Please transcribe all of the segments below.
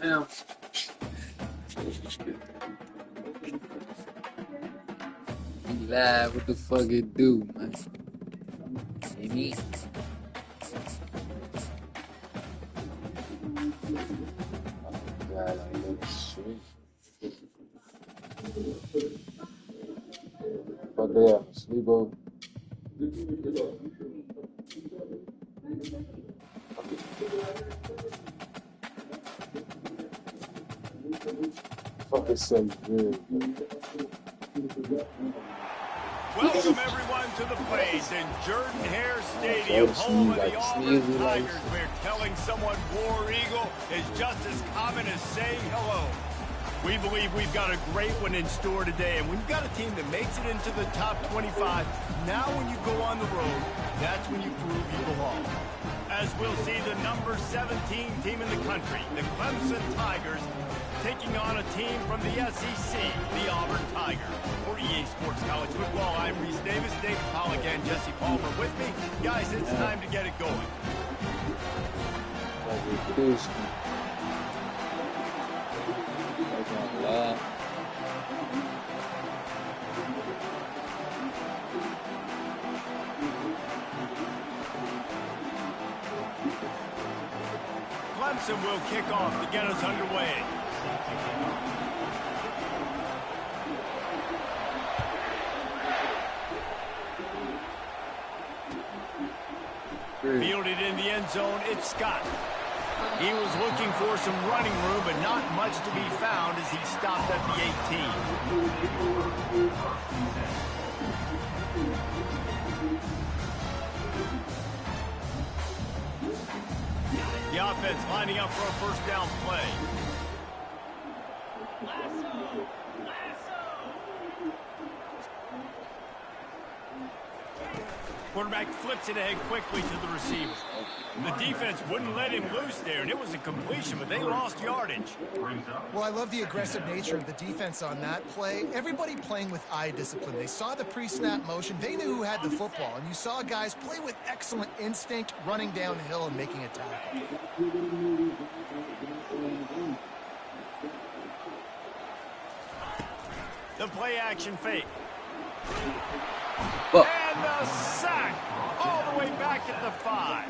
Now, be live. What the fuck it do, man? See me? God, I look sweet. Fuck yeah, sleep over. Fuck is so good. Welcome everyone to the place in Jordan-Hare Stadium, home of the Auburn Tigers, where telling someone War Eagle is just as common as saying hello. We believe we've got a great one in store today, and we've got a team that makes it into the top 25. Now when you go on the road, that's when you prove you belong. As we'll see, the number 17 team in the country, the Clemson Tigers, taking on a team from the SEC, the Auburn Tigers. For EA Sports College Football, I'm Reese Davis, David Pollock, and Jesse Palmer with me. Guys, it's time to get it going. Clemson will kick off to get us underway. Fielded in the end zone, it's Scott. He was looking for some running room, but not much to be found as he stopped at the 18. The offense lining up for a first down play. Quarterback flips it ahead quickly to the receiver. The defense wouldn't let him loose there, and it was a completion, but they lost yardage. Well, I love the aggressive nature of the defense on that play. Everybody playing with eye discipline. They saw the pre-snap motion. They knew who had the football, and you saw guys play with excellent instinct, running downhill and making a tackle. The play action fake. Well, And the sack all the way back at the 5.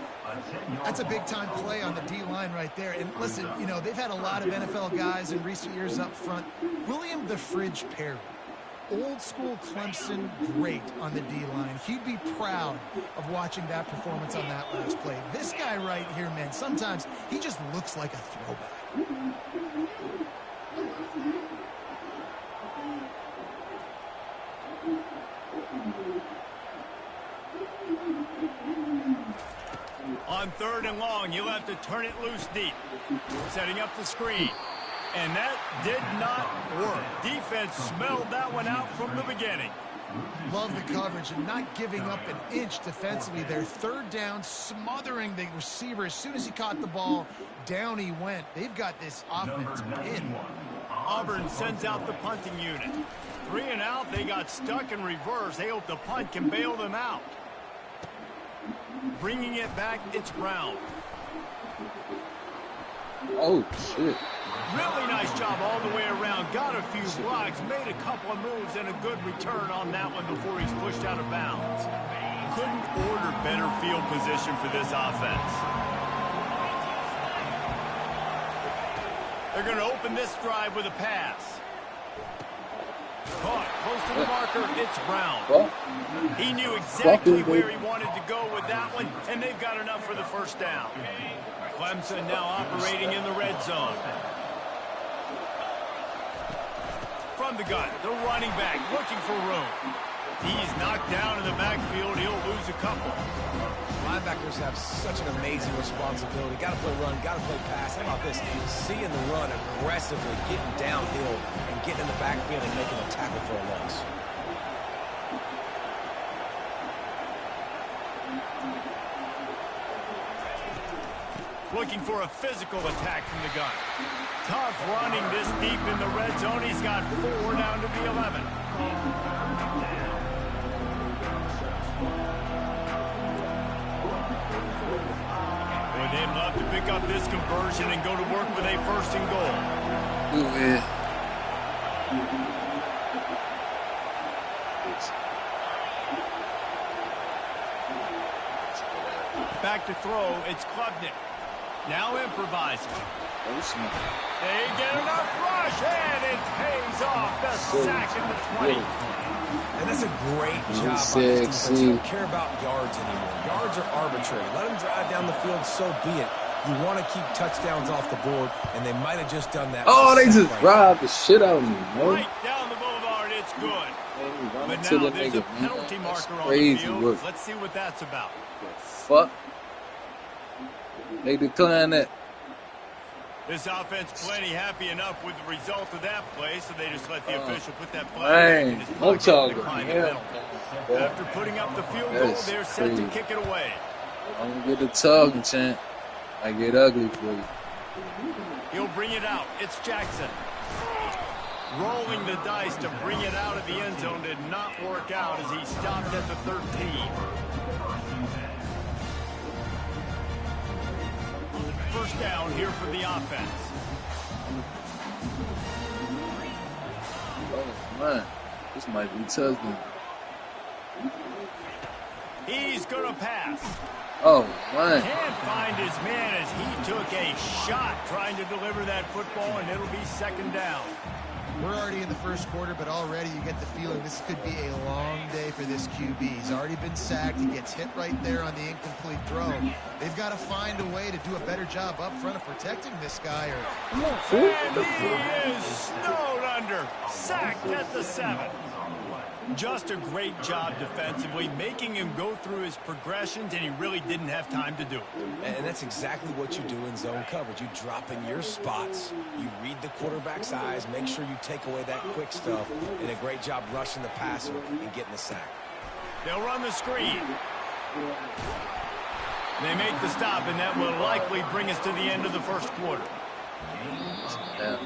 That's a big-time play on the D-line right there. And listen, you know, they've had a lot of NFL guys in recent years up front. William the Fridge Perry, old-school Clemson great on the D-line. He'd be proud of watching that performance on that last play. This guy right here, man, sometimes he just looks like a throwback. On 3rd and long, you'll have to turn it loose deep. Setting up the screen. And that did not work. Defense smelled that one out from the beginning. Love the coverage and not giving up an inch defensively. Their 3rd down, smothering the receiver. As soon as he caught the ball, down he went. They've got this offense pinned. Auburn sends out the punting unit. 3 and out, they got stuck in reverse. They hope the punt can bail them out. Bringing it back, it's Brown. oh shit. Really nice job all the way around. Got a few blocks, made a couple of moves, and a good return on that one before he's pushed out of bounds. Couldn't order better field position for this offense. They're going to open this drive with a pass. Caught close to the marker, it's Brown. He knew exactly where he wanted to go with that one, and they've got enough for the first down. Clemson now operating in the red zone. From the gun, the running back looking for room. He's knocked down in the backfield. He'll lose a couple. Linebackers have such an amazing responsibility. Got to play run, got to play pass. How about this? Seeing the run aggressively, getting downhill, and getting in the backfield and making a tackle for a loss. Looking for a physical attack from the gun. Tough running this deep in the red zone. He's got 4 down to the 11. Boy, they'd love to pick up this conversion and go to work with with a 1st and goal. Ooh, Back to throw, it's Klubnik. Now improvising. They get enough rush, and it pays off the sack at the 20. And that's a great job by this defense. You don't care about yards anymore. Yards are arbitrary. Let them drive down the field, so be it. You want to keep touchdowns off the board, and they might have just done that. Oh, they just robbed the shit out of me, man. Right down the boulevard, it's good. But now there's a penalty marker on the field. Let's see what that's about. Fuck. They decline that. This offense plenty happy enough with the result of that play, so they just let the official put that flag in his pocket and decline the penalty. After putting up the field goal, they're set to kick it away. I'm gonna get the talking, champ. I get ugly for you. He'll bring it out. It's Jackson. Rolling the dice to bring it out of the end zone did not work out as he stopped at the 13. First down here for the offense. Oh, man. This might be tough. He's going to pass. Oh, man. Can't find his man as he took a shot trying to deliver that football, and it'll be 2nd down. We're already in the 1st quarter, but already you get the feeling this could be a long day for this QB. He's already been sacked. He gets hit right there on the incomplete throw. They've got to find a way to do a better job up front of protecting this guy. And he is snowed under. Sacked at the 7. Just a great job defensively, making him go through his progressions, and he really didn't have time to do it. And that's exactly what you do in zone coverage. You drop in your spots, you read the quarterback's eyes, make sure you take away that quick stuff, and a great job rushing the passer and getting the sack. They'll run the screen. They make the stop, and that will likely bring us to the end of the 1st quarter. Yeah.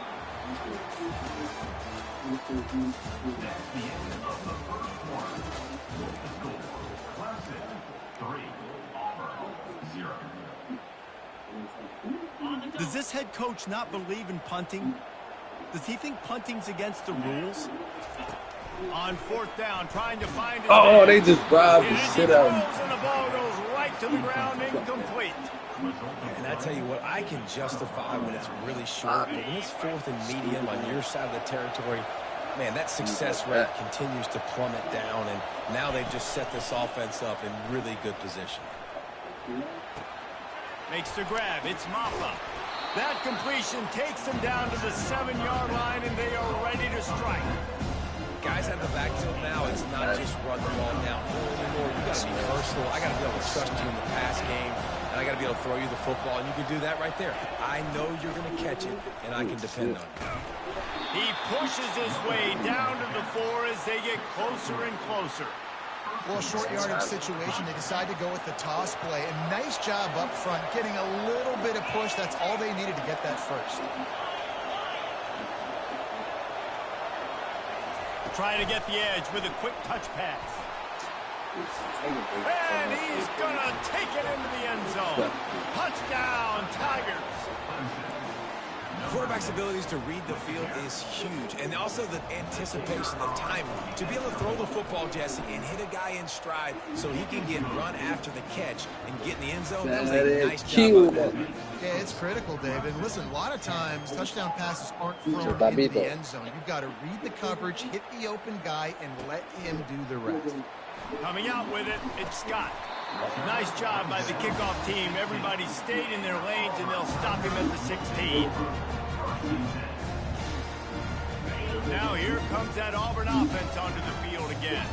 Does this head coach not believe in punting? Does he think punting's against the rules? On 4th down, trying to find his man. They just robbed the shit out of me. And the ball goes right to the ground, incomplete. And I tell you what, I can justify when it's really short, but when it's 4th and medium on your side of the territory, man, that success rate continues to plummet down, and now they've just set this offense up in really good position. Makes the grab. It's Maffa. That completion takes them down to the 7-yard line, and they are ready to strike. Guys at the backfield now, it's not just run the ball downfield anymore. You got to be versatile. I got to be able to trust you in the pass game, and I got to be able to throw you the football, and you can do that right there. I know you're going to catch it, and I can depend on it. He pushes his way down to the 4 as they get closer and closer. Well, short yardage situation, they decide to go with the toss play. And nice job up front, getting a little bit of push. That's all they needed to get that first. Trying to get the edge with a quick touch pass. And he's going to take it into the end zone. Touchdown, Tigers. Quarterback's abilities to read the field is huge, and also the anticipation, the timing. To be able to throw the football, Jesse, and hit a guy in stride so he can get run after the catch and get in the end zone, that was a nice job. Yeah, it's critical, David. Listen, a lot of times touchdown passes aren't thrown into the end zone. You've got to read the coverage, hit the open guy, and let him do the rest. Coming out with it, it's Scott. Nice job by the kickoff team. Everybody stayed in their lanes, and they'll stop him at the 16. Now here comes that Auburn offense onto the field again.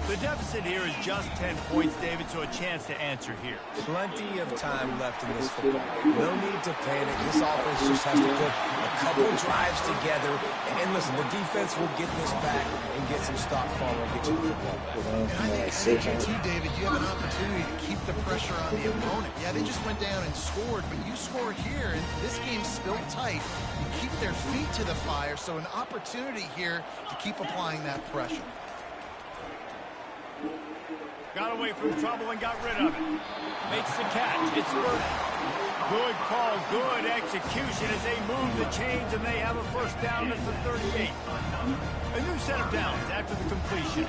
The deficit here is just 10 points, David, so a chance to answer here. Plenty of time left in this football game. No need to panic. This offense just has to put a couple drives together. And listen, the defense will get this back and get some stop form and get you the football back. And I think too, David, you have an opportunity to keep the pressure on the opponent. Yeah, they just went down and scored, but you score here, and this game's still tight. You keep their feet to the fire, so an opportunity here to keep applying that pressure. Got away from trouble and got rid of it. Makes the catch. It's Burton. Good call, good execution as they move the chains, and they have a first down at the 38. A new set of downs after the completion.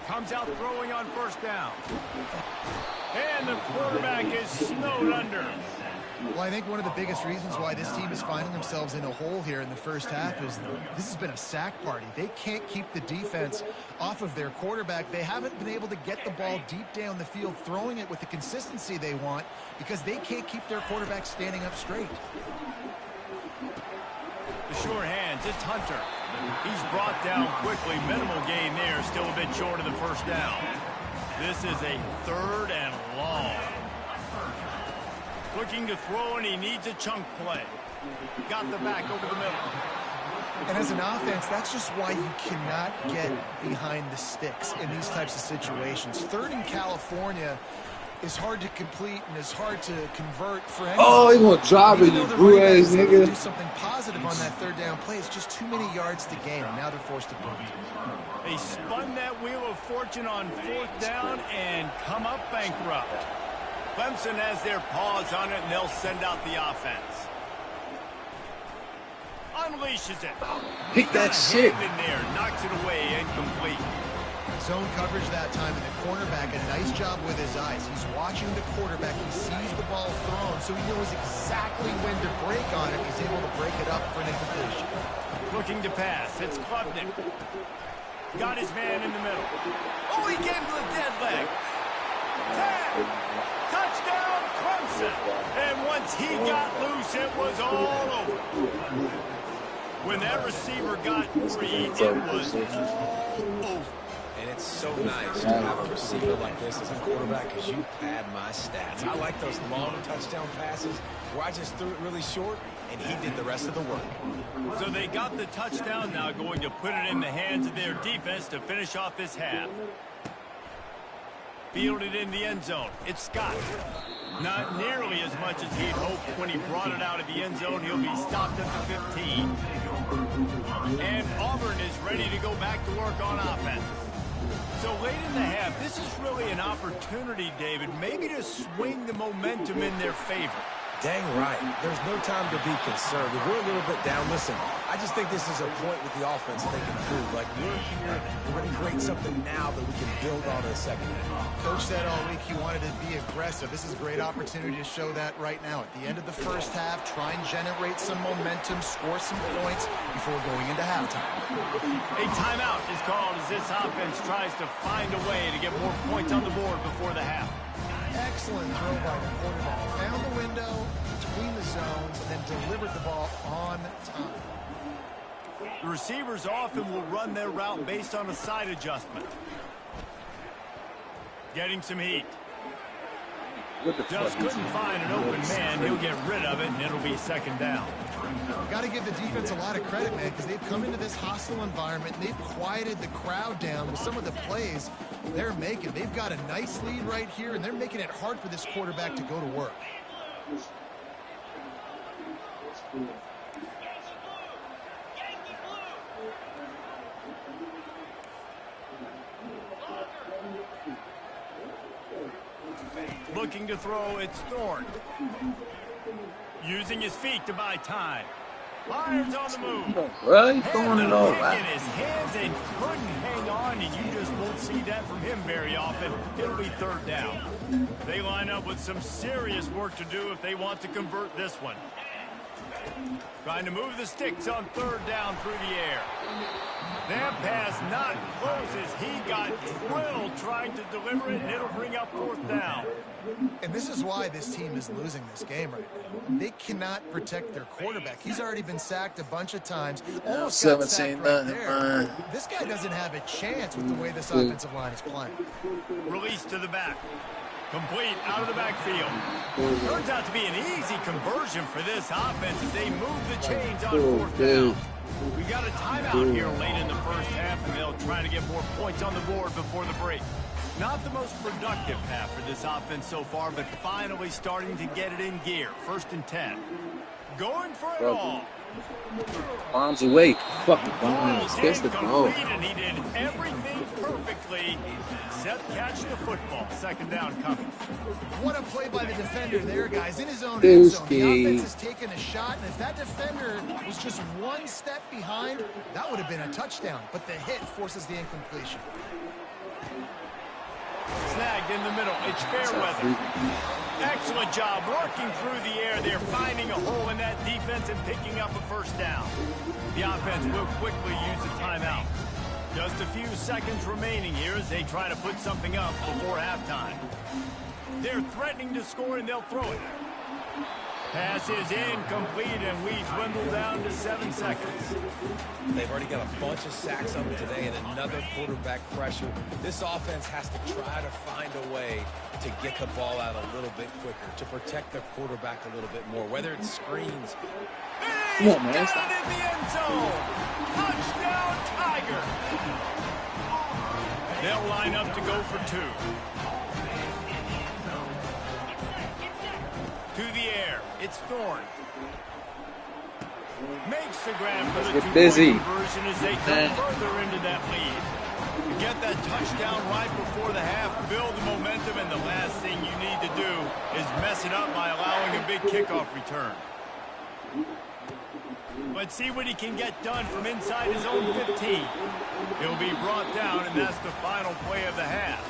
Comes out throwing on first down. And the quarterback is snowed under. Well, I think one of the biggest reasons why this team is finding themselves in a hole here in the first half is this has been a sack party. They can't keep the defense off of their quarterback. They haven't been able to get the ball deep down the field, throwing it with the consistency they want because they can't keep their quarterback standing up straight. The sure hands, it's Hunter. He's brought down quickly. Minimal gain there, still a bit short of the first down. This is a 3rd and long. Looking to throw, and he needs a chunk play. Got the back over the middle. And as an offense, that's just why you cannot get behind the sticks in these types of situations. 3rd in California is hard to complete and is hard to convert for anyone. Oh, he gonna drop it, you blue-ass nigga. Do something positive on that 3rd down play. It's just too many yards to gain, and now they're forced to punt. They spun that wheel of fortune on 4th down and come up bankrupt. Clemson has their paws on it, and they'll send out the offense. Unleashes it. Pick that shit. In there, knocks it away, incomplete. Zone coverage that time, and the cornerback, a nice job with his eyes. He's watching the quarterback. He sees the ball thrown, so he knows exactly when to break on it. He's able to break it up for an incompletion. Looking to pass. It's Klubnik. Got his man in the middle. Oh, he gave him the dead leg. 10. Touchdown, Clemson. And once he got loose, it was all over. When that receiver got free, it was all over. And it's so nice to have a receiver like this as a quarterback because you pad my stats. I like those long touchdown passes where I just threw it really short, and he did the rest of the work. So they got the touchdown, now going to put it in the hands of their defense to finish off this half. Fielded in the end zone. It's Scott. Not nearly as much as he'd hoped when he brought it out of the end zone. He'll be stopped at the 15. And Auburn is ready to go back to work on offense. So late in the half, this is really an opportunity, David, maybe to swing the momentum in their favor. Dang right. There's no time to be concerned. If we're a little bit down, listen, I just think this is a point with the offense they can prove. Like, we're here, we're going to create something now that we can build on in the second half. Coach said all week he wanted to be aggressive. This is a great opportunity to show that right now. At the end of the first half, try and generate some momentum, score some points before going into halftime. A timeout is called as this offense tries to find a way to get more points on the board before the half. Excellent throw by the quarterback. Found the window between the zones and then delivered the ball on time. The receivers often will run their route based on a side adjustment. Getting some heat. Just couldn't find an open man. He'll get rid of it, and it'll be second down. Got to give the defense a lot of credit, man, because they've come into this hostile environment, and they've quieted the crowd down with some of the plays they're making. They've got a nice lead right here, and they're making it hard for this quarterback to go to work. Looking to throw, it's Thorne. Using his feet to buy time. Irons on the move. Well, he's throwing it all in right. his hands and couldn't hang on, and you just won't see that from him very often. It'll be third down. They line up with some serious work to do if they want to convert this one. Trying to move the sticks on third down through the air. That pass not close as he got drilled trying to deliver it, and it'll bring up fourth down. And this is why this team is losing this game right now. They cannot protect their quarterback. He's already been sacked a bunch of times. Almost got sacked right there. This guy doesn't have a chance with the way this offensive line is playing. Release to the back. Complete out of the backfield. Turns out to be an easy conversion for this offense as they move the chains on fourth down. We got a timeout here late in the first half, and they'll try to get more points on the board before the break. Not the most productive half for this offense so far, but finally starting to get it in gear. 1st and 10. Going for it all. Bombs away. Fucking bombs. Gets the ball. And he did everything perfectly except catch the football. Second down coming. What a play by the defender there, guys. In his own end zone. The offense has taken a shot, and if that defender was just one step behind, that would have been a touchdown. But the hit forces the incompletion. Snagged in the middle. It's Fairweather. Excellent job working through the air. They're finding a hole in that defense and picking up a first down. The offense will quickly use a timeout. Just a few seconds remaining here as they try to put something up before halftime. They're threatening to score, and they'll throw it. Pass is incomplete, and we dwindle down to 7 seconds. They've already got a bunch of sacks on them today and another quarterback pressure. This offense has to try to find a way to get the ball out a little bit quicker, to protect their quarterback a little bit more, whether it's screens. He's got it in the end zone. Touchdown, Tiger. They'll line up to go for 2. To the air. It's Thorne. Makes the grab for the 2-point conversion as they come further into that lead. To get that touchdown right before the half, build the momentum, and the last thing you need to do is mess it up by allowing a big kickoff return. Let's see what he can get done from inside his own 15. He'll be brought down, and that's the final play of the half.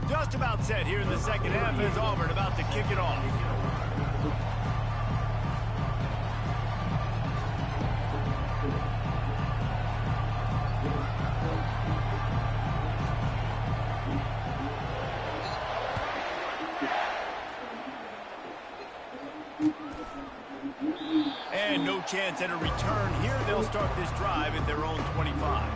Just about set here in the second half as Auburn about to kick it off. And no chance at a return here. They'll start this drive at their own 25.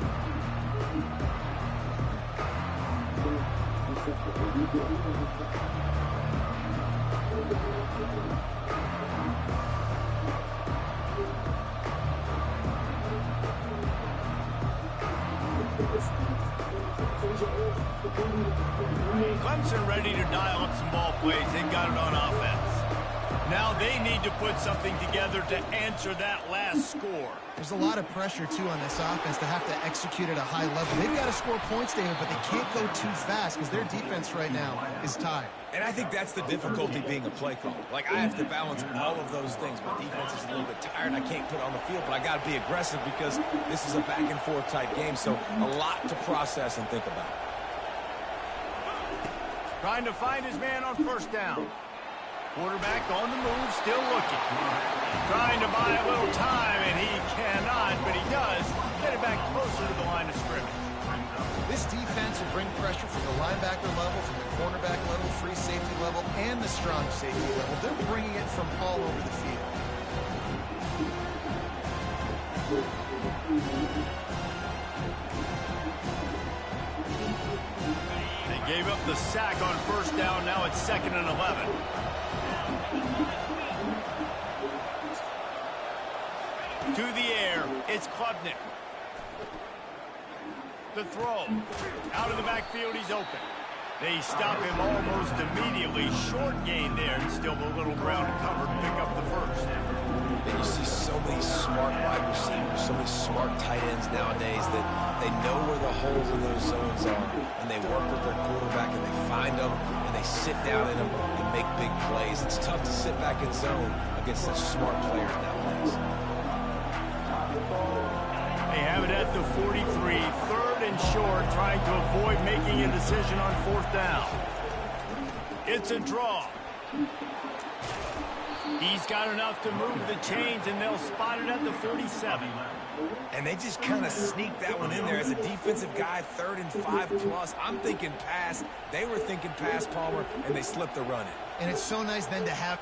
Clemson ready to dial up some ball plays. They've got it on offense. Now they need to put something together to answer that last score. There's a lot of pressure, too, on this offense to have to execute at a high level. They've got to score points, David, but they can't go too fast because their defense right now is tired. And I think that's the difficulty being a play caller. Like, I have to balance all of those things. My defense is a little bit tired. I can't put it on the field, but I got to be aggressive because this is a back-and-forth type game, so a lot to process and think about. Trying to find his man on first down. Quarterback on the move, still looking. Trying to buy a little time, and he cannot, but he does get it back closer to the line of scrimmage. This defense will bring pressure from the linebacker level, from the cornerback level, free safety level, and the strong safety level. They're bringing it from all over the field. They gave up the sack on first down. Now it's 2nd and 11. To the air, it's Klubnik. The throw. Out of the backfield, he's open. They stop him almost immediately. Short gain there, and still a little ground to cover to pick up the first. And you see so many smart wide receivers, so many smart tight ends nowadays that they know where the holes in those zones are, and they work with their quarterback, and they find them, and they sit down in them and make big plays. It's tough to sit back in zone against such smart players nowadays. They have it at the 43, 3rd and short, trying to avoid making a decision on 4th down. It's a draw. He's got enough to move the chains, and they'll spot it at the 47. And they just kind of sneak that one in there as a defensive guy, 3rd and 5+. I'm thinking pass. They were thinking pass, Palmer, and they slipped the run in. And it's so nice then to have...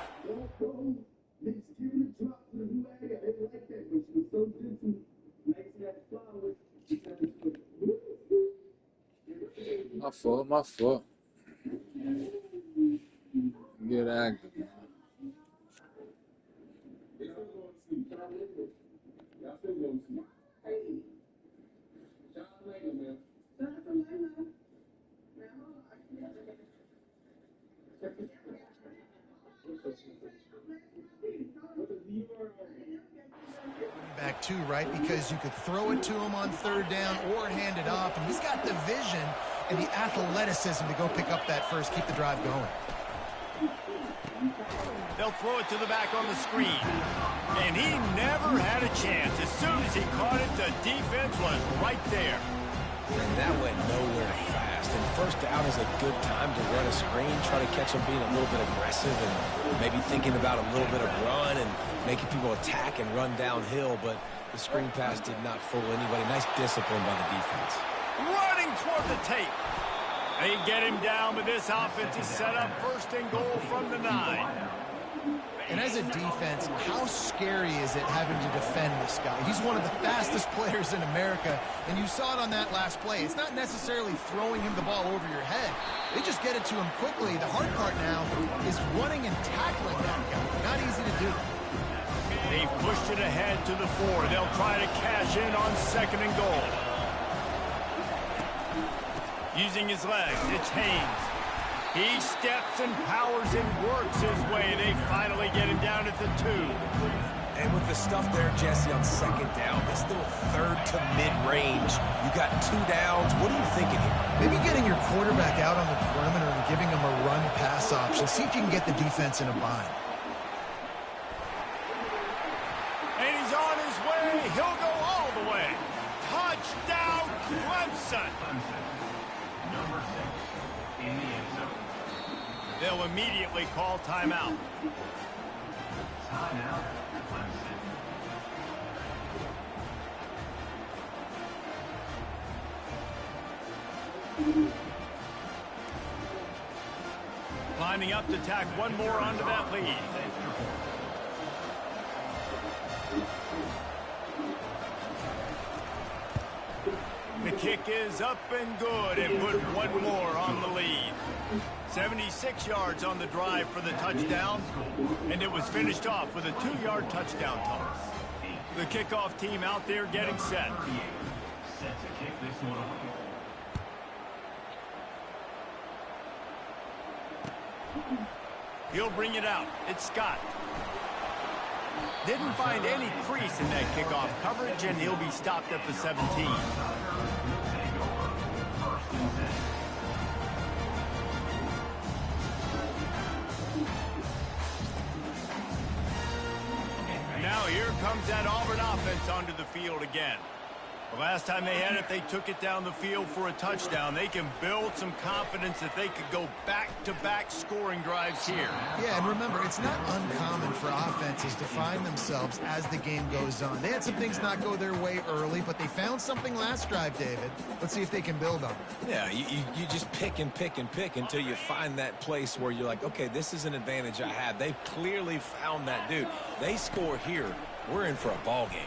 My fault. Get active, man. Back too, right? Because you could throw it to him on third down or hand it off, and he's got the vision and the athleticism to go pick up that first, keep the drive going. They'll throw it to the back on the screen. And he never had a chance. As soon as he caught it, the defense was right there. And that went nowhere fast. And first down is a good time to run a screen, try to catch them being a little bit aggressive and maybe thinking about a little bit of run and making people attack and run downhill. But the screen pass did not fool anybody. Nice discipline by the defense. Running toward the tape. They get him down, but this offense is set up first and goal from the 9. And as a defense, how scary is it having to defend this guy? He's one of the fastest players in America, and you saw it on that last play. It's not necessarily throwing him the ball over your head. They just get it to him quickly. The hard part now is running and tackling that guy. Not easy to do. They've pushed it ahead to the 4. They'll try to cash in on second and goal. Using his legs, it's Haynes. He steps and powers and works his way. They finally get him down at the 2. And with the stuff there, Jesse, on second down, this little third to mid-range, you got 2 downs. What are you thinking here? Maybe getting your quarterback out on the perimeter and giving him a run-pass option. See if you can get the defense in a bind. And he's on his way. He'll go all the way. Touchdown, Clemson. Number 6 in the end zone. They'll immediately call timeout. Timeout, Clemson. Lining up to tack one more onto that lead. The kick is up and good and put one more on the lead. 76 yards on the drive for the touchdown, and it was finished off with a 2-yard touchdown toss. The kickoff team out there getting set. Set to kick this one away. He'll bring it out. It's Scott. Didn't find any crease in that kickoff coverage, and he'll be stopped at the 17. Now here comes that Auburn offense onto the field again. The last time they had it, they took it down the field for a touchdown. They can build some confidence that they could go back-to-back scoring drives here. Yeah, and remember, it's not uncommon for offenses to find themselves as the game goes on. They had some things not go their way early, but they found something last drive, David. Let's see if they can build on it. Yeah, you just pick and pick and pick until you find that place where you're like, okay, this is an advantage I have. They've clearly found that dude. They score here, we're in for a ball game.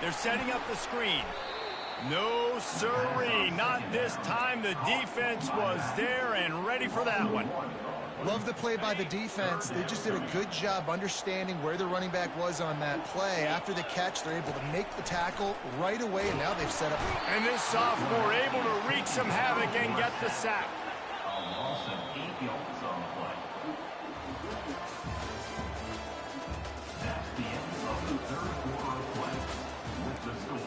They're setting up the screen. No siree, not this time. The defense was there and ready for that one. Love the play by the defense. They just did a good job understanding where the running back was on that play. After the catch, they're able to make the tackle right away, and now they've set up. And this sophomore able to wreak some havoc and get the sack. A loss of 8 yards on the play. That's the end of the third quarter of play. With the score,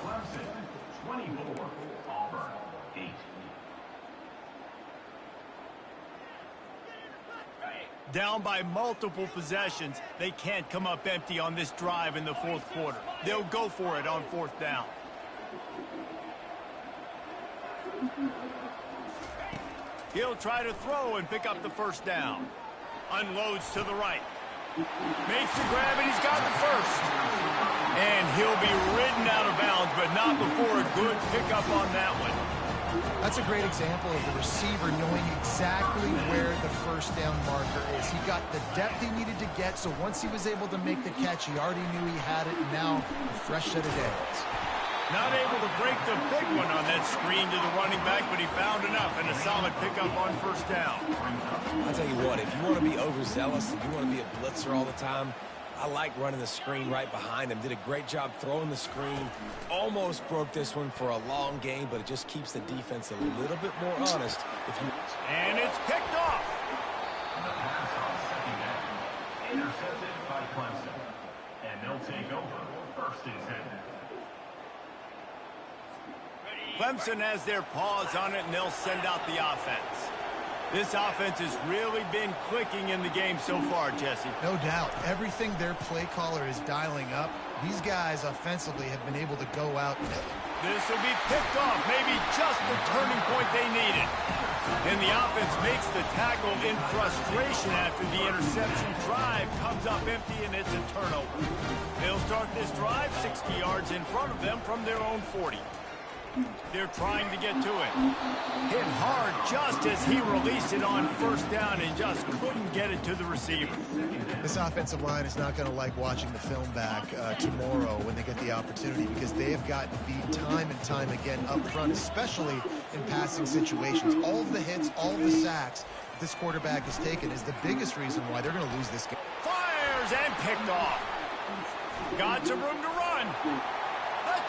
Clemson 24, Auburn 8. Down by multiple possessions, they can't come up empty on this drive in the fourth quarter. They'll go for it on fourth down. He'll try to throw and pick up the first down. Unloads to the right. Makes the grab, and he's got the first. And he'll be ridden out of bounds, but not before a good pickup on that one. That's a great example of the receiver knowing exactly where the first down marker is. He got the depth he needed to get, so once he was able to make the catch, he already knew he had it, and now a fresh set of downs. Not able to break the big one on that screen to the running back, but he found enough and a solid pickup on first down. I'll tell you what, if you want to be overzealous and you want to be a blitzer all the time, I like running the screen right behind him. Did a great job throwing the screen. Almost broke this one for a long game, but it just keeps the defense a little bit more honest. And it's picked off. The pass on second down. Intercepted by Clemson. And they'll take over first and 10. Clemson has their paws on it, and they'll send out the offense. This offense has really been clicking in the game so far, Jesse. No doubt. Everything their play caller is dialing up, these guys offensively have been able to go out. This will be picked off, maybe just the turning point they needed. And the offense makes the tackle in frustration after the interception. Drive comes up empty, and it's a turnover. They'll start this drive 60 yards in front of them from their own 40. They're trying to get to it. Hit hard just as he released it on first down and just couldn't get it to the receiver. This offensive line is not going to like watching the film back tomorrow when they get the opportunity, because they have gotten beat time and time again up front, especially in passing situations. All of the hits, all of the sacks this quarterback has taken is the biggest reason why they're going to lose this game. Fires and picked off. Got some room to run.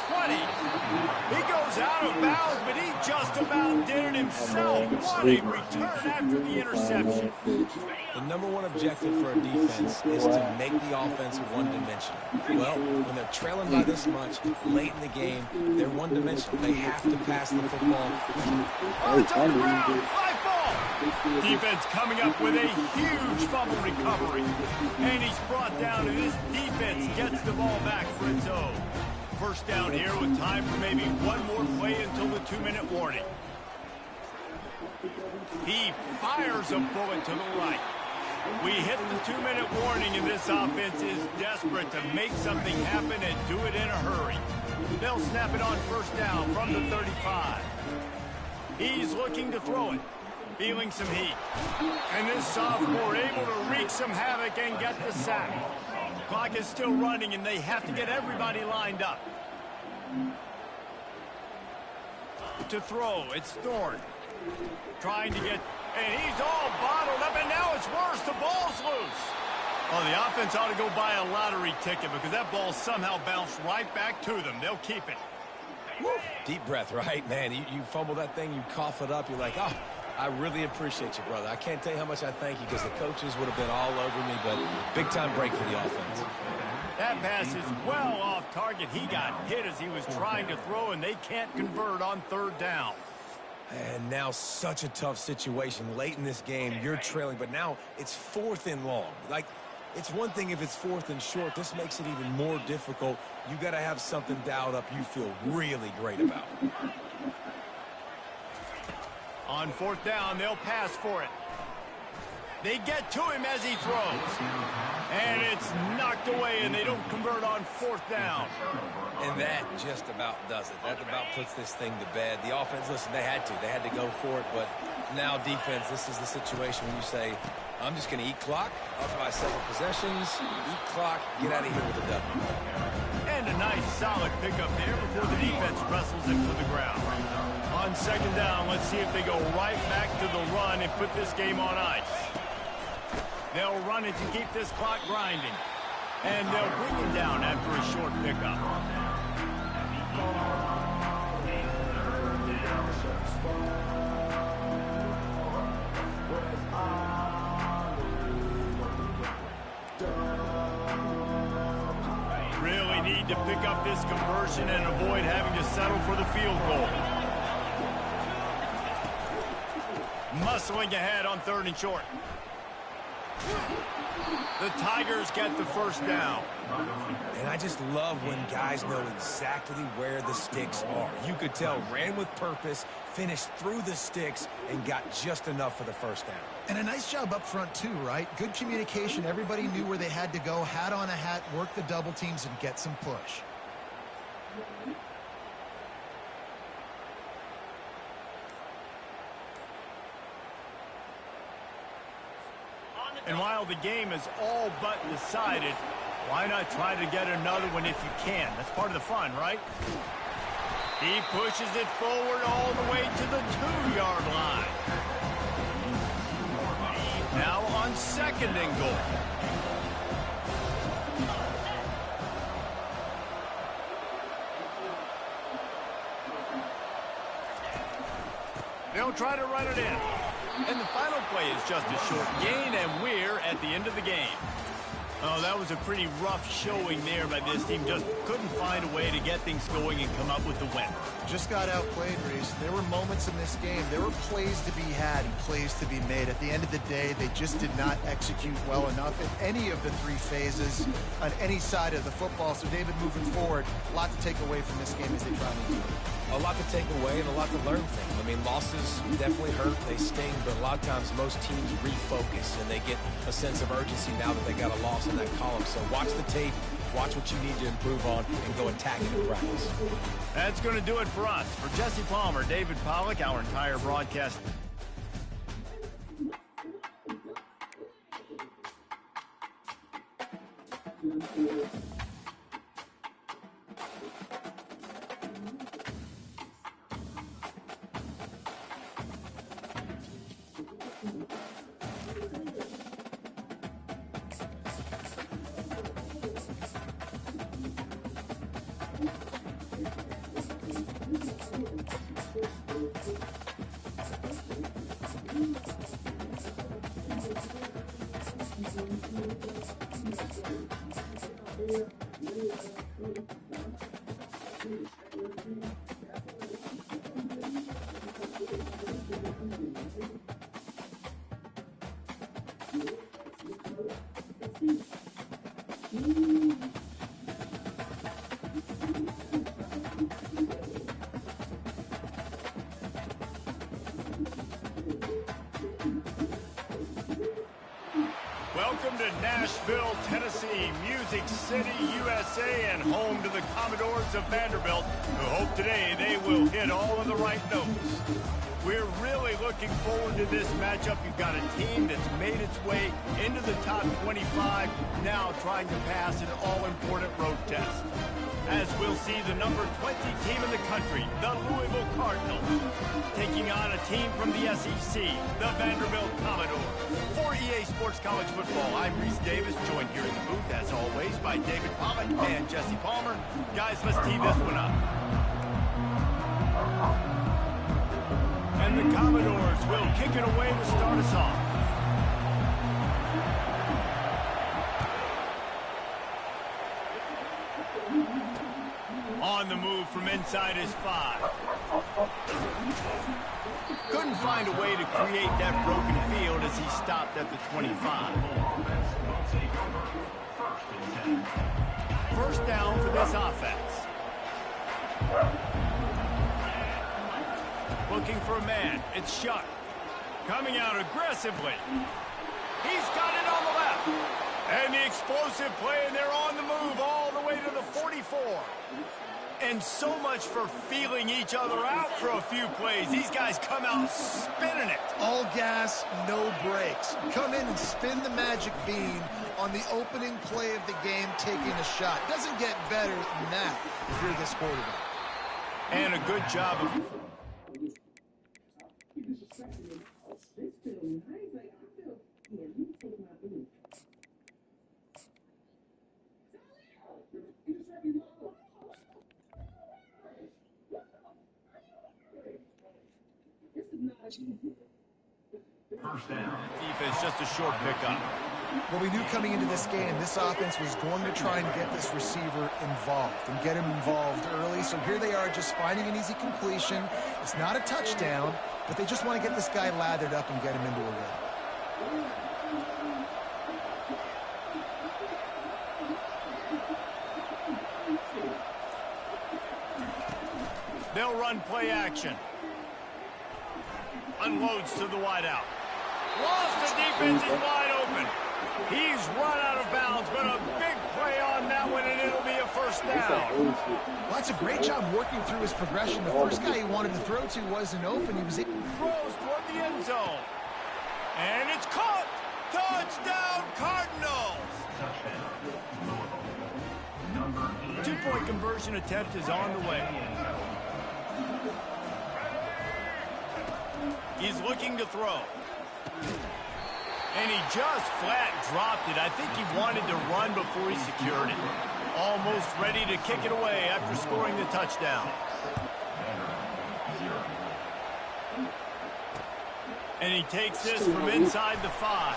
20. He goes out of bounds, but he just about did it himself. What a return after the interception. The number one objective for a defense is to make the offense one-dimensional. Well, when they're trailing by this much late in the game, they're one-dimensional. They have to pass the football. Oh, it's on the ground. Live ball. Defense coming up with a huge fumble recovery. And he's brought down, and this defense gets the ball back for its own. First down here with time for maybe one more play until the 2-minute warning. He fires a bullet to the right. We hit the 2-minute warning, and this offense is desperate to make something happen and do it in a hurry. They'll snap it on first down from the 35. He's looking to throw it, feeling some heat. And this sophomore able to wreak some havoc and get the sack. Clock is still running, and they have to get everybody lined up. To throw, it's Thorne. Trying to get, and he's all bottled up, and now it's worse. The ball's loose. Oh, the offense ought to go buy a lottery ticket because that ball somehow bounced right back to them. They'll keep it. Woo. Deep breath, right? Man, you fumble that thing, you cough it up, you're like, oh, I really appreciate you, brother. I can't tell you how much I thank you because the coaches would have been all over me, but big-time break for the offense. That pass is well off target. He got hit as he was trying to throw, and they can't convert on third down. And now such a tough situation. Late in this game, you're trailing, but now it's 4th and long. Like, it's one thing if it's 4th and short. This makes it even more difficult. You got to have something dialed up you feel really great about. On fourth down, they'll pass for it. They get to him as he throws. And it's knocked away, and they don't convert on fourth down. And that just about does it. That about puts this thing to bed. The offense, listen, they had to go for it, but now defense, this is the situation when you say, I'm just going to eat clock, up by several possessions, eat clock, get out of here with a W. And a nice solid pickup there before the defense wrestles it to the ground. On second down, let's see if they go right back to the run and put this game on ice. They'll run it to keep this clock grinding. And they'll bring him down after a short pickup. Really need to pick up this conversion and avoid having to settle for the field goal. Muscling ahead on third and short. The Tigers get the first down. And I just love when guys know exactly where the sticks are. You could tell, ran with purpose, finished through the sticks, and got just enough for the first down. And a nice job up front too, right? Good communication. Everybody knew where they had to go, hat on a hat, work the double teams, and get some push. And while the game is all but decided, why not try to get another one if you can? That's part of the fun, right? He pushes it forward all the way to the 2-yard line. Now on 2nd and goal. They'll try to run it in. And the final play is just a short gain, and we're at the end of the game. Oh, that was a pretty rough showing there by this team. Just couldn't find a way to get things going and come up with the win. Just got outplayed, Reese. There were moments in this game. There were plays to be had and plays to be made. At the end of the day, they just did not execute well enough in any of the 3 phases on any side of the football. So, David, moving forward, a lot to take away from this game as they try to do it. A lot to take away and a lot to learn from. I mean, losses definitely hurt, they sting, but a lot of times most teams refocus and they get a sense of urgency now that they got a loss in that column. So watch the tape, watch what you need to improve on, and go attack it in practice. That's going to do it for us. For Jesse Palmer, David Pollack, our entire broadcast. Welcome to Nashville, Tennessee, Music City, USA, and home to the Commodores of Vanderbilt, who hope today they will hit all of the right notes. We're really looking forward to this matchup. You've got a team that's made its way into the top 25, now trying to pass an all-important road test. As we'll see the number 20 team in the country, the Louisville Cardinals, taking on a team from the SEC, the Vanderbilt Commodores. For EA Sports College Football, I'm Reese Davis, joined here in the booth, as always, by David Pollack and Jesse Palmer. Guys, let's tee this one up. And the Commodores will kick it away to start us off. On the move from inside his 5. Couldn't find a way to create that broken field as he stopped at the 25. First down for this offense. Looking for a man. It's Shuck. Coming out aggressively. He's got it on the left. And the explosive play, and they're on the move all the way to the 44. And so much for feeling each other out for a few plays. These guys come out spinning it. All gas, no brakes. Come in and spin the magic bean on the opening play of the game, taking a shot. Doesn't get better than that if you're this quarterback. And a good job of... First down. Defense, just a short pickup. Well, we knew coming into this game, this offense was going to try and get this receiver involved and get him involved early. So here they are just finding an easy completion. It's not a touchdown, but they just want to get this guy lathered up and get him into a rhythm. They'll run play action. Unloads to the wideout. Lost the defense is wide open. He's run out of bounds, but a big play on that one, and it'll be a first down. Well, that's a great job working through his progression. The first guy he wanted to throw to wasn't open. He was able... Throws toward the end zone. And it's caught. Touchdown, Cardinals. Number 8. Two-point conversion attempt is on the way. looking to throw. And he just flat dropped it. I think he wanted to run before he secured it. Almost ready to kick it away after scoring the touchdown. And he takes this from inside the 5.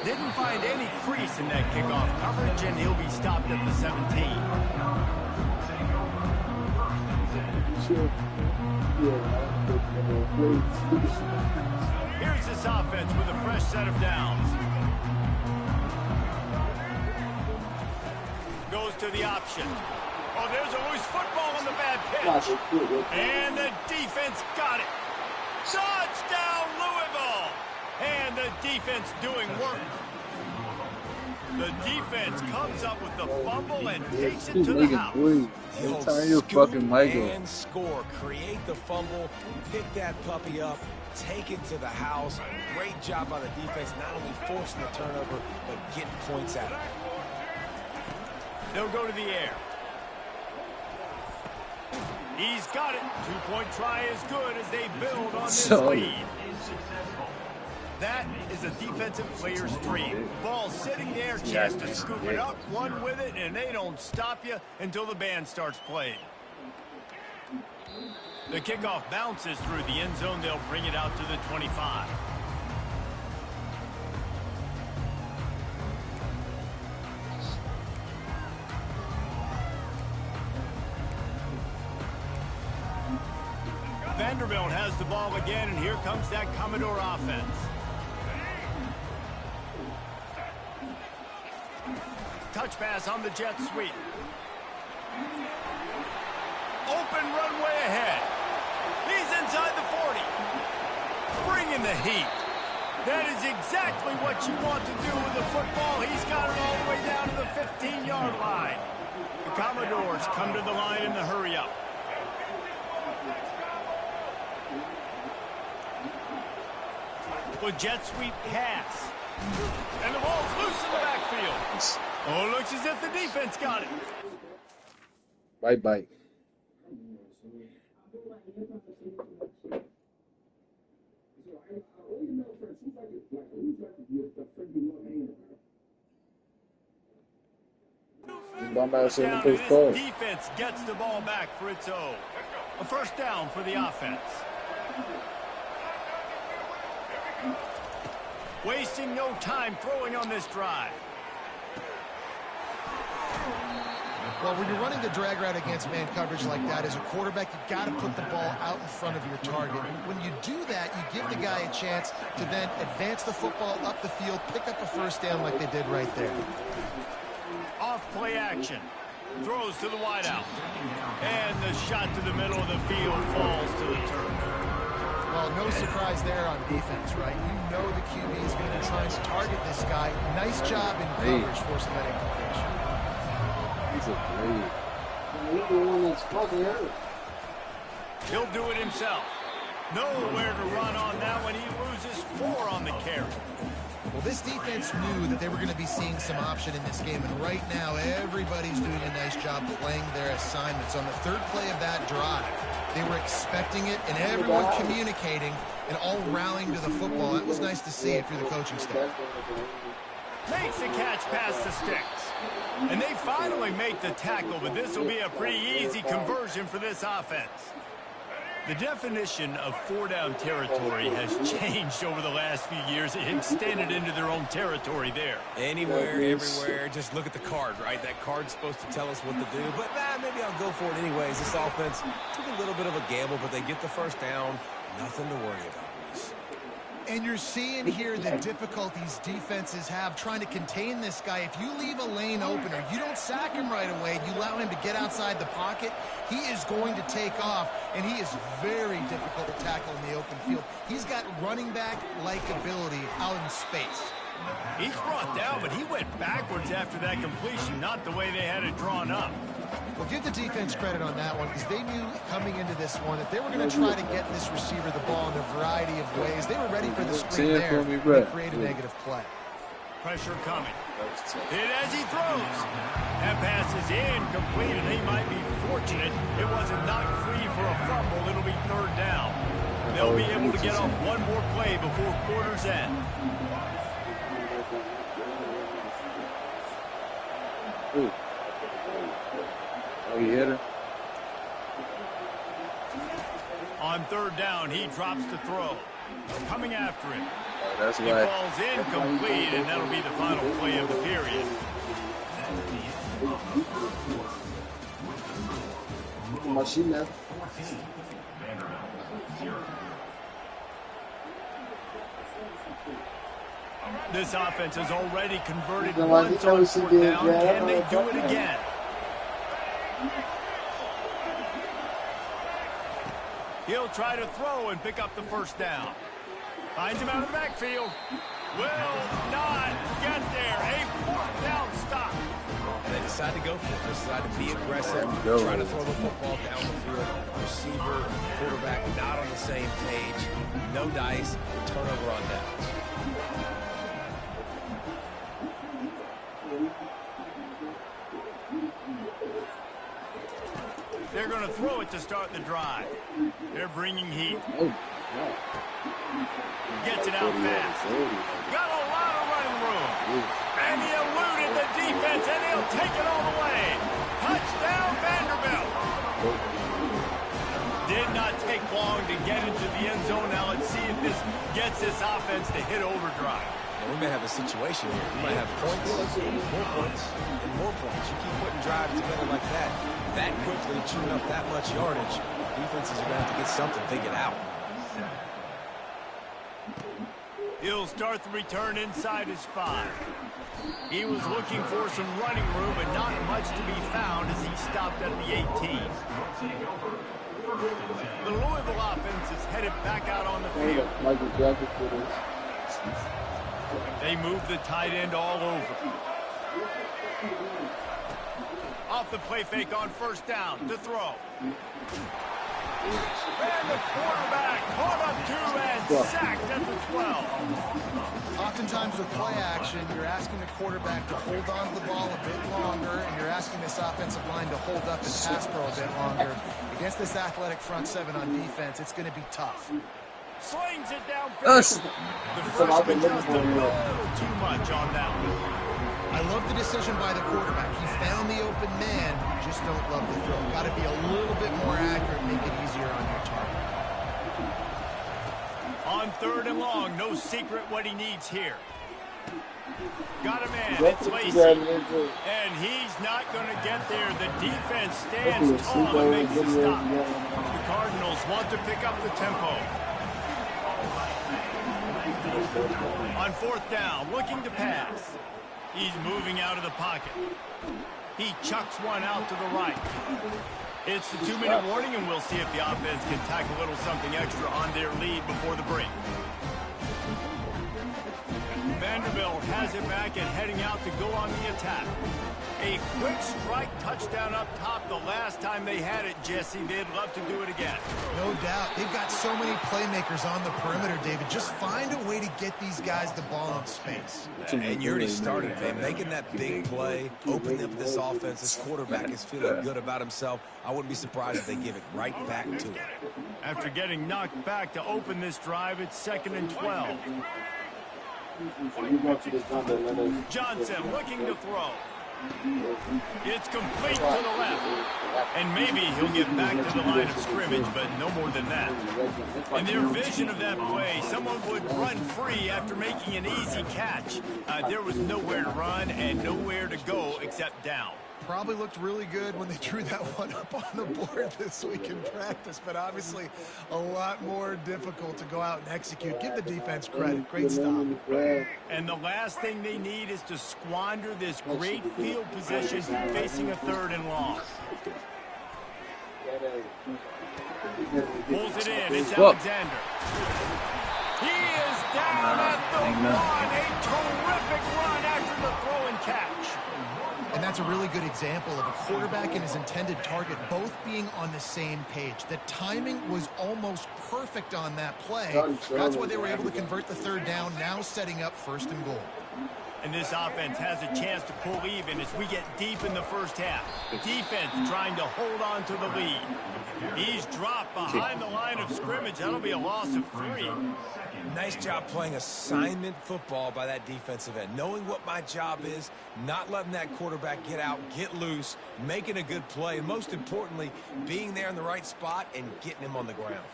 Didn't find any crease in that kickoff coverage, and he'll be stopped at the 17. Here's this offense with a fresh set of downs. Goes to the option. Oh, there's a loose football on the bad pitch. And the defense got it. Touchdown, Louisville! And the defense doing work. The defense comes up with the fumble and takes it to the house. Turn your fucking mic on. And score. Create the fumble. Pick that puppy up. Take it to the house. Great job by the defense, not only forcing the turnover, but getting points out of it. They'll go to the air. He's got it. 2-point try is good as they build on this lead. That is a defensive player's dream. Ball sitting there, chance to scoop it up, run with it, and they don't stop you until the band starts playing. The kickoff bounces through the end zone. They'll bring it out to the 25. Vanderbilt has the ball again, and here comes that Commodore offense. Touch pass on the jet sweep. Open runway ahead. He's inside the 40. Bringing the heat. That is exactly what you want to do with the football. He's got it all the way down to the 15-yard line. The Commodores come to the line in the hurry-up. With jet sweep pass. And the ball's loose in the backfield. Oh, looks as if the defense got it. Bye-bye. This defense gets the ball back for its own. A first down for the offense. Wasting no time throwing on this drive. Well, when you're running the drag route against man coverage like that, as a quarterback, you've got to put the ball out in front of your target. When you do that, you give the guy a chance to then advance the football up the field, pick up a first down like they did right there. Off play action. Throws to the wideout. And the shot to the middle of the field falls to the turf. Well, no surprise there on defense, right? You know the QB is going to try and target this guy. Nice job in coverage forcing that incompletion. He's a great. He'll do it himself. Nowhere to run on that one. He loses 4 on the carry. Well, this defense knew that they were going to be seeing some option in this game, and right now everybody's doing a nice job playing their assignments. On the third play of that drive, they were expecting it, and everyone communicating and all rallying to the football. That was nice to see it through the coaching staff. Makes the catch past the sticks. And they finally make the tackle, but this will be a pretty easy conversion for this offense. The definition of 4-down territory has changed over the last few years. It extended into their own territory there. Anywhere, everywhere, just look at the card, right? That card's supposed to tell us what to do, but maybe I'll go for it anyways. This offense took a little bit of a gamble, but they get the first down. Nothing to worry about. And you're seeing here the difficulties defenses have trying to contain this guy. If you leave a lane open or you don't sack him right away, you allow him to get outside the pocket, he is going to take off, and he is very difficult to tackle in the open field. He's got running back-like ability out in space. He's brought down, but he went backwards after that completion, not the way they had it drawn up. Well, give the defense credit on that one because they knew coming into this one that they were going to try to get this receiver the ball in a variety of ways. They were ready for the screen there to create a negative play. Pressure coming. Hit as he throws. That pass is incomplete, and they might be fortunate it wasn't knocked free for a fumble. It'll be third down. they'll be able to get off one more play before quarter's end. Ooh. Oh, he hit her. On third down, he drops the throw. Coming after him. Oh, that's He right. falls incomplete, and that'll be the final play of the period. Machine left. This offense has already converted The once one on she fourth did, down. yeah, Can they do it again? He'll try to throw and pick up the first down. Finds him out of the backfield. Will not get there. A fourth down stop. And they decide to go for it. They decide to be aggressive, Go. try to throw the football down the field. Receiver, quarterback not on the same page. No dice, turnover on downs. They're going to throw it to start the drive. They're bringing heat. Oh, Gets it out fast. Got a lot of running room. And he eluded the defense, and he'll take it all the way. Touchdown, Vanderbilt. Did not take long to get into the end zone. Now let's see if this gets this offense to hit overdrive. And we may have a situation here. We might have points, more points, and more points. You keep putting drives together like that quickly, chewing up that much yardage, defenses are going to have to get something figured out. He'll start the return inside his 5. He was looking for some running room, but not much to be found as he stopped at the 18. The Louisville offense is headed back out on the field. Michael Jackson for this. They move the tight end all over. Off the play fake on first down to throw. And the quarterback caught up to and sacked at the 12. Oftentimes with play action, you're asking the quarterback to hold on to the ball a bit longer, and you're asking this offensive line to hold up and pass pro a bit longer. Against this athletic front seven on defense, it's going to be tough. Slings it downfield. Us. The freshman just a little too much on that one. I love the decision by the quarterback. He found the open man, just don't love the throw. Got to be a little bit more accurate, make it easier on your target. On third and long, no secret what he needs here. Got a man, it's Lacy. And he's not going to get there. The defense stands tall and makes the stop. The Cardinals want to pick up the tempo. On fourth down, looking to pass. He's moving out of the pocket. He chucks one out to the right. It's the 2-minute warning, and we'll see if the offense can tack a little something extra on their lead before the break. Vanderbilt has it back and heading out to go on the attack. A quick strike touchdown up top the last time they had it, Jesse. They'd love to do it again. No doubt. They've got so many playmakers on the perimeter, David. Just find a way to get these guys the ball in space. And you already started, man. Making that big play, opening up this offense. This quarterback is feeling good about himself. I wouldn't be surprised if they give it right back to him. After getting knocked back to open this drive, it's 2nd and 12. Johnson looking to throw. It's complete to the left. And maybe he'll get back to the line of scrimmage, but no more than that. In their vision of that play, someone would run free after making an easy catch. There was nowhere to run and nowhere to go except down. Probably looked really good when they drew that one up on the board this week in practice, but obviously a lot more difficult to go out and execute. Give the defense credit. Great stop. And the last thing they need is to squander this great field position facing a 3rd and long. Pulls it in. It's Alexander. He is down at the 1. A terrific run after the throw and catch. And that's a really good example of a quarterback and his intended target both being on the same page. The timing was almost perfect on that play. That's why they were able to convert the 3rd down, now setting up 1st and goal. And this offense has a chance to pull even as we get deep in the first half. Defense trying to hold on to the lead. He's dropped behind the line of scrimmage. That'll be a loss of 3. Nice job playing assignment football by that defensive end. Knowing what my job is, not letting that quarterback get out, get loose, making a good play, and most importantly, being there in the right spot and getting him on the ground.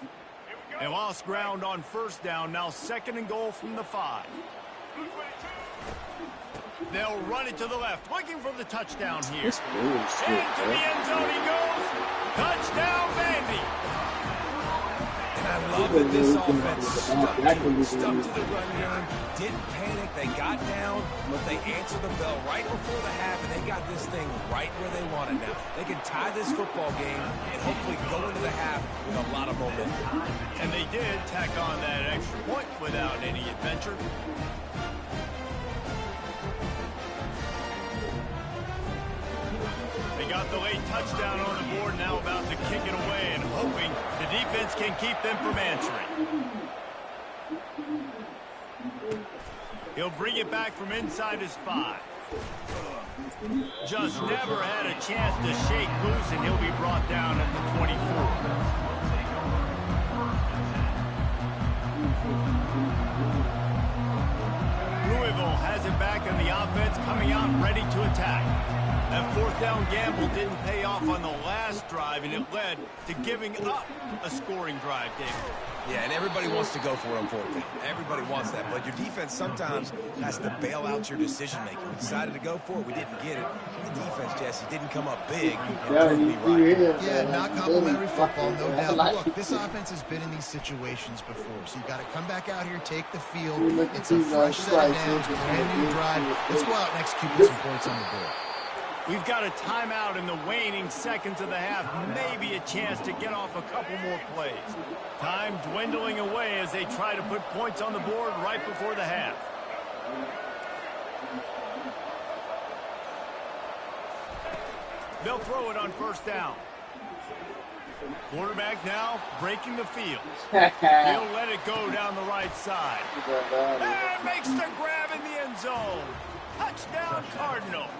They lost ground on first down. Now 2nd and goal from the 5. They'll run it to the left, looking for the touchdown here. It's really shit, Into the end zone he goes. Touchdown, Vandy. And I love that this offense stuck to the run game, didn't panic. They got down, but they answered the bell right before the half, and they got this thing right where they want it now. They can tie this football game and hopefully go into the half with a lot of momentum. And they did tack on that extra point without any adventure. They got the late touchdown on the board, now about to kick it away and hoping the defense can keep them from answering. He'll bring it back from inside his 5. Just never had a chance to shake loose, and he'll be brought down at the 24. Louisville has it back in the offense, coming out ready to attack. That 4th down gamble didn't pay off on the last drive, and it led to giving up a scoring drive, David. Yeah, and everybody wants to go for it on 4th down. Everybody wants that, but your defense sometimes has to bail out your decision-making. We decided to go for it. We didn't get it. The defense, Jesse, didn't come up big and proved me right. Yeah, not complimentary football, no doubt. Look, this offense has been in these situations before, so you got to come back out here, take the field. It's a fresh set of downs, brand new drive. Let's go out and execute with some points on the board. We've got a timeout in the waning seconds of the half. Maybe a chance to get off a couple more plays. Time dwindling away as they try to put points on the board right before the half. They'll throw it on 1st down. Quarterback now breaking the field. He'll let it go down the right side. And makes the grab in the end zone. Touchdown, Cardinals.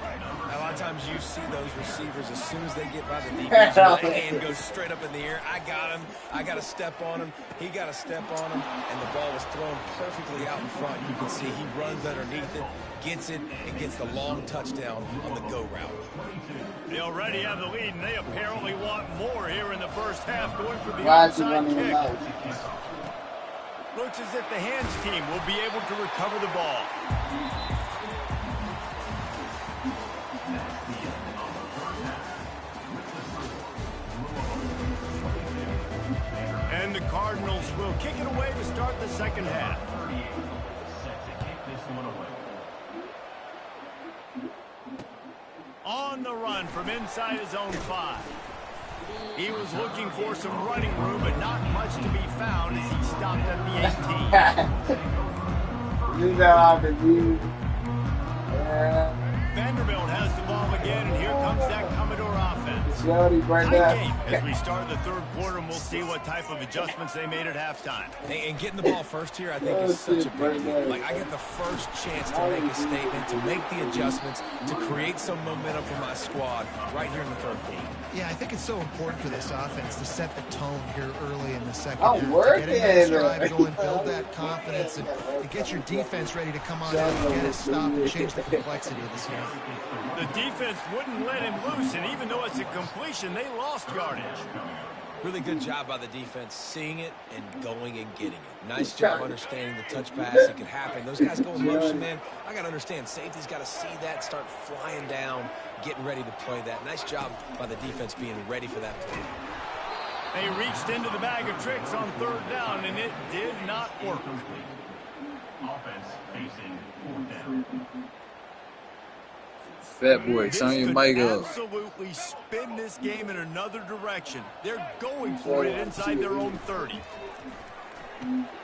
A lot of times you see those receivers as soon as they get by the defense, the hand goes straight up in the air. I got him. I got to step on him. He got to step on him, and the ball was thrown perfectly out in front. You can see he runs underneath it, gets it, and gets the long touchdown on the go route. They already have the lead, and they apparently want more here in the first half, going for the onside kick. Looks as if the hands team will be able to recover the ball. And the Cardinals will kick it away to start the second half. On the run from inside his own 5. He was looking for some running room, but not much to be found as he stopped at the 18. You know how to do. Vanderbilt has the ball again, and here comes that Commodore offense. Right Tight game as we start the 3rd quarter, and we'll see what type of adjustments they made at halftime. And getting the ball first here, I think, is such a big deal. Like, I get the first chance to make a statement, to make the adjustments, to create some momentum for my squad right here in the 3rd quarter. Yeah, I think it's so important for this offense to set the tone here early in the second I'm half. working. To get in drive going, build that confidence, and to get your defense ready to come on in and get it stopped and change the complexity of this game. The defense wouldn't let him loose, and even though it's a completion, they lost yardage. Really good job by the defense, seeing it and going and getting it. Nice job understanding the touch pass. It could happen. Those guys go in motion, man. I got to understand. Safety's got to see that, start flying down, getting ready to play that. Nice job by the defense being ready for that play. They reached into the bag of tricks on 3rd down, and it did not work. Offense facing 4th down. Fat boy, turn your mic up. Absolutely spin this game in another direction. They're going for it inside their own 30.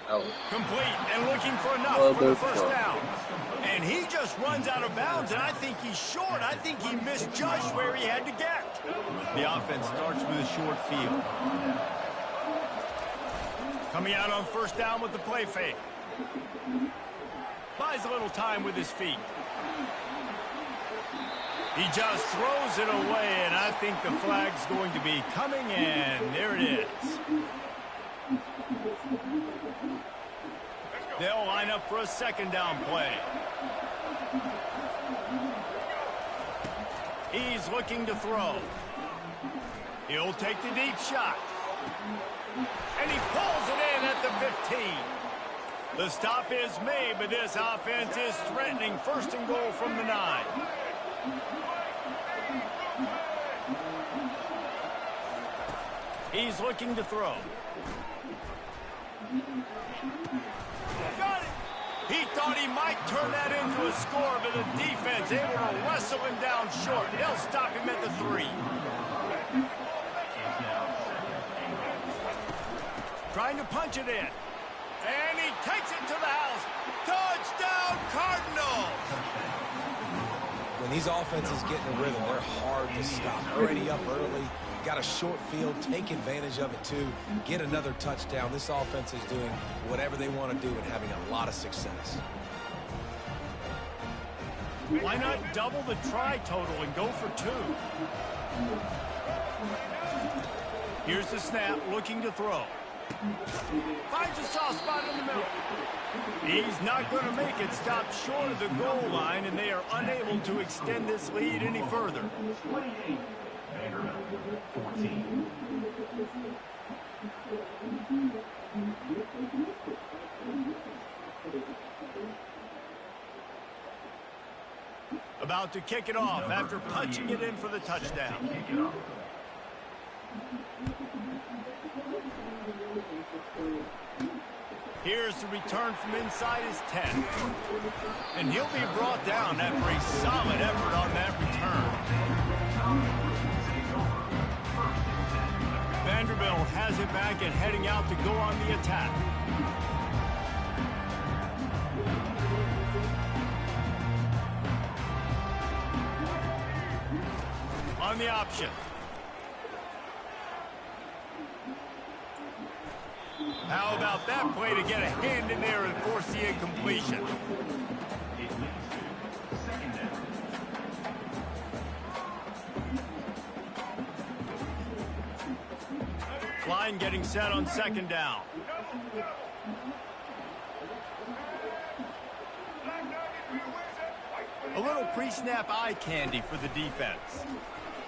Oh. Complete and looking for enough for the 1st down. And he just runs out of bounds, and I think he's short. I think he misjudged where he had to get. The offense starts with a short field. Coming out on 1st down with the play fake. Buys a little time with his feet. He just throws it away, and I think the flag's going to be coming in. There it is. They'll line up for a second down play. He's looking to throw. He'll take the deep shot. And he pulls it in at the 15. The stop is made, but this offense is threatening 1st and goal from the 9. He's looking to throw. Got it! He thought he might turn that into a score, but the defense able to wrestle him down short. They'll stop him at the 3. Trying to punch it in. And he takes it to the house. Touchdown, Cardinals! When these offenses get in a rhythm, they're hard to stop. Already up early, got a short field, take advantage of it too, get another touchdown. This offense is doing whatever they want to do and having a lot of success. Why not double the try total and go for 2? Here's the snap, looking to throw. Finds a soft spot in the middle. He's not going to make it. Stop short of the goal line, and they are unable to extend this lead any further. 28. Vanderbilt 14. About to kick it off after punching it in for the touchdown. Here's the return from inside his 10. And he'll be brought down after a solid effort on that return. Vanderbilt has it back and heading out to go on the attack. On the option. How about that play to get a hand in there and force the incompletion? Line getting set on 2nd down. A little pre-snap eye candy for the defense.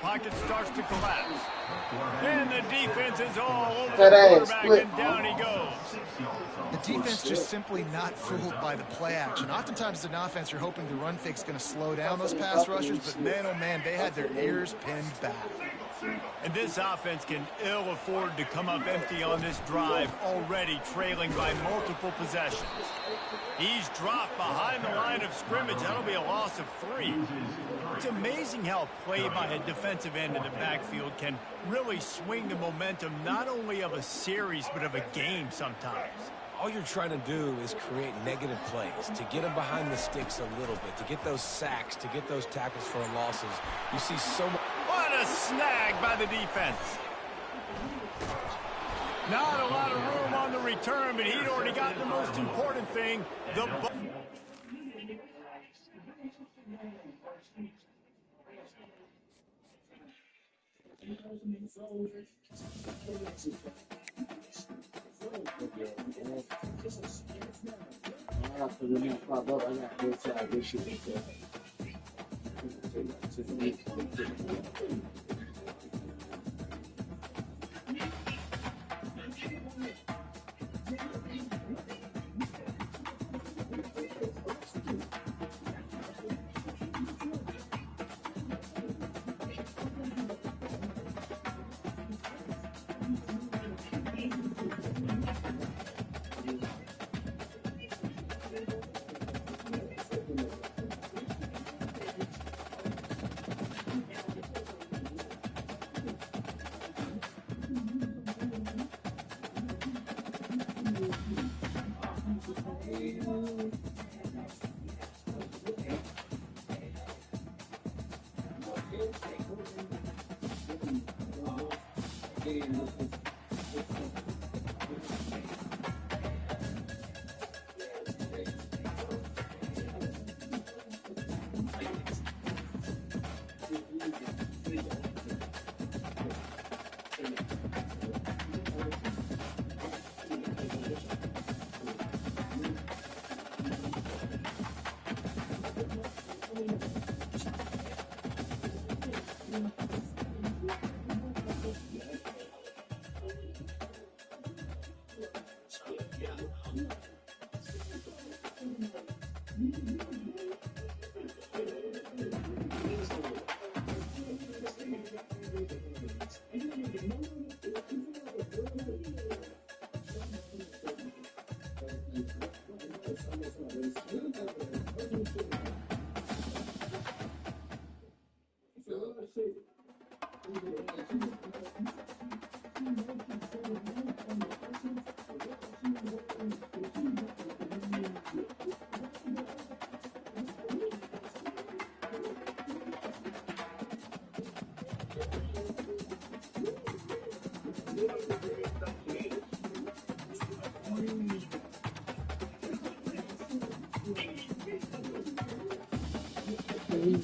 Pocket starts to collapse. And the defense is all over the quarterback, and down he goes. The defense just simply not fooled by the play action. Oftentimes, as an offense, you're hoping the run fake's going to slow down those pass rushers, but man, oh man, they had their ears pinned back. And this offense can ill afford to come up empty on this drive, already trailing by multiple possessions. He's dropped behind the line of scrimmage. That'll be a loss of 3. It's amazing how a play by a defensive end in the backfield can really swing the momentum not only of a series but of a game sometimes. All you're trying to do is create negative plays, to get them behind the sticks a little bit, to get those sacks, to get those tackles for losses. You see so much. What a snag by the defense. Not a lot of room on the return, but he'd already got the most important thing, the ball.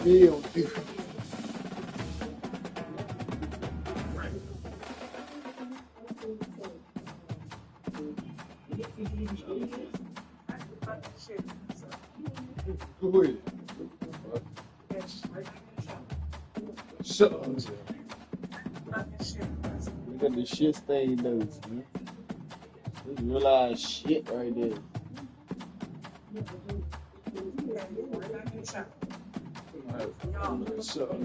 meal, dude. Who is it? Shut up. Look at the shit stain notes, man. This is real ass shit right there. Alright, shut up.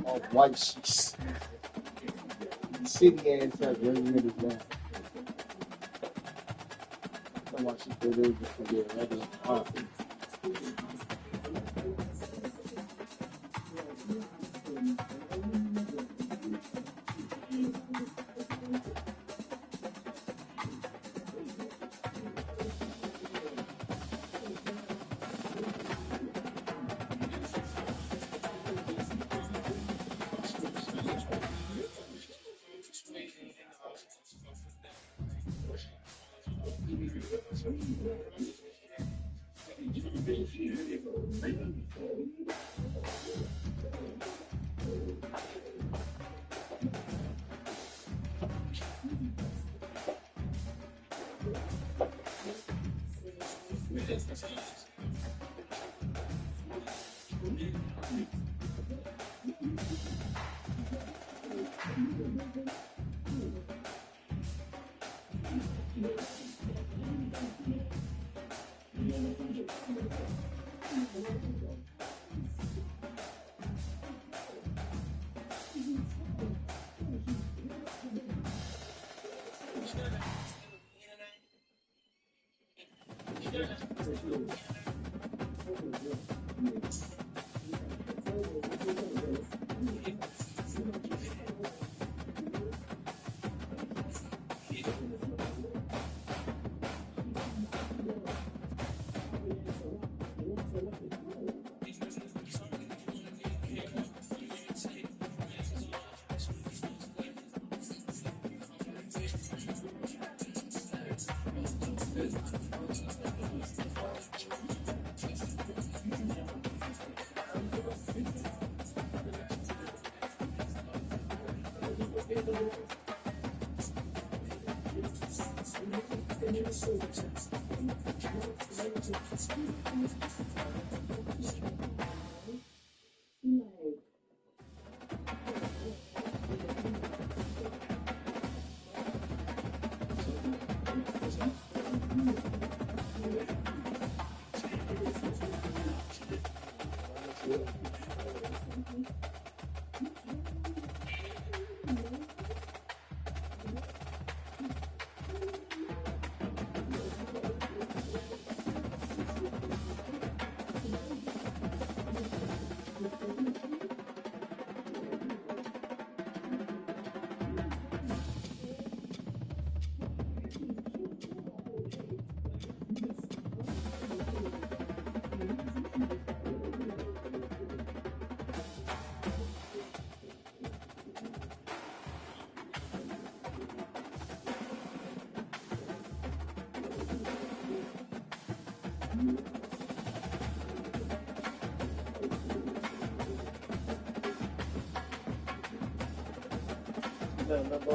All white sheets. City ass has really really down. I watch it for this just to get regular coffee.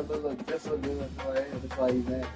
Look, that's so good. That's why he's mad.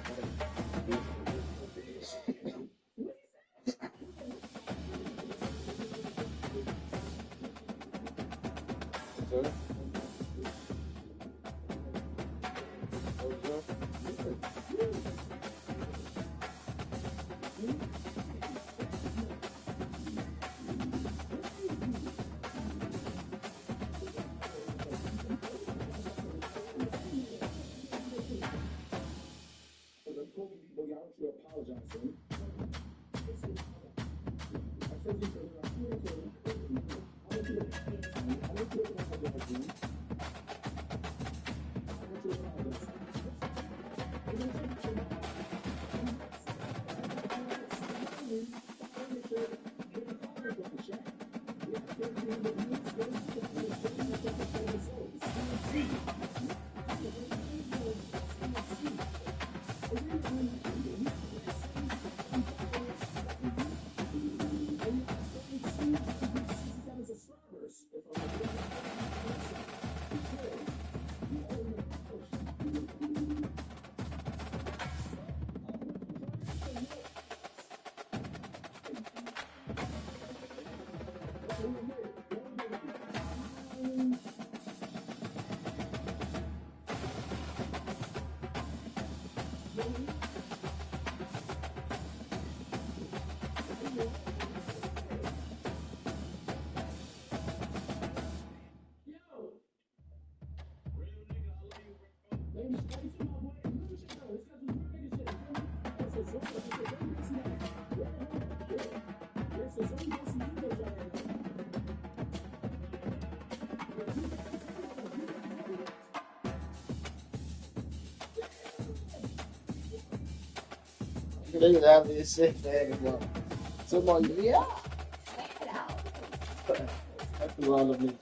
They have this shit there. Someone, yeah. That's all of me.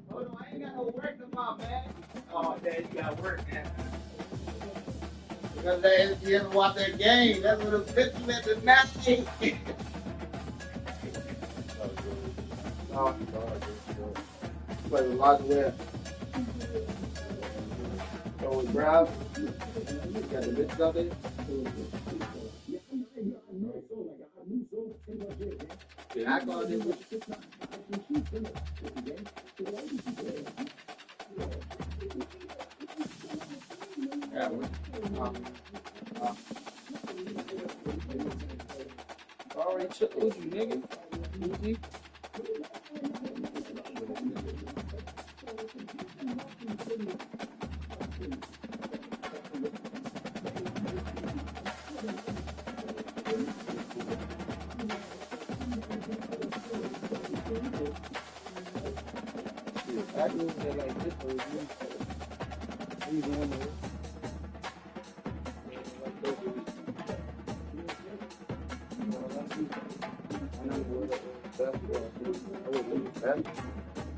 Hold on, I ain't got no work tomorrow, man. Oh, man, you got work, man. Because they didn't watch that game. That's what it's 50 minutes at night. Oh, play with lots of that. So with Brown, you got the mix of it. Yeah, I got it. Yeah, already told you, nigga. Easy. I do it like this for you.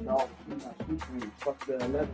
No, fuck the 11.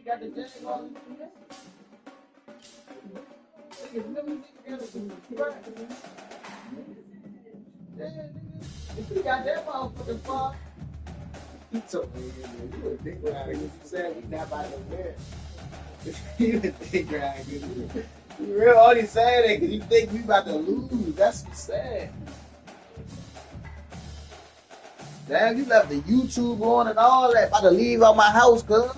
Got the jag on. You got that motherfucking fuck. He told me, you a big guy. You said we not by the bed. You a big guy. You real only saying that because you think we about to lose. That's what's sad. Damn, you left the YouTube on and all that. About to leave out my house, cuz.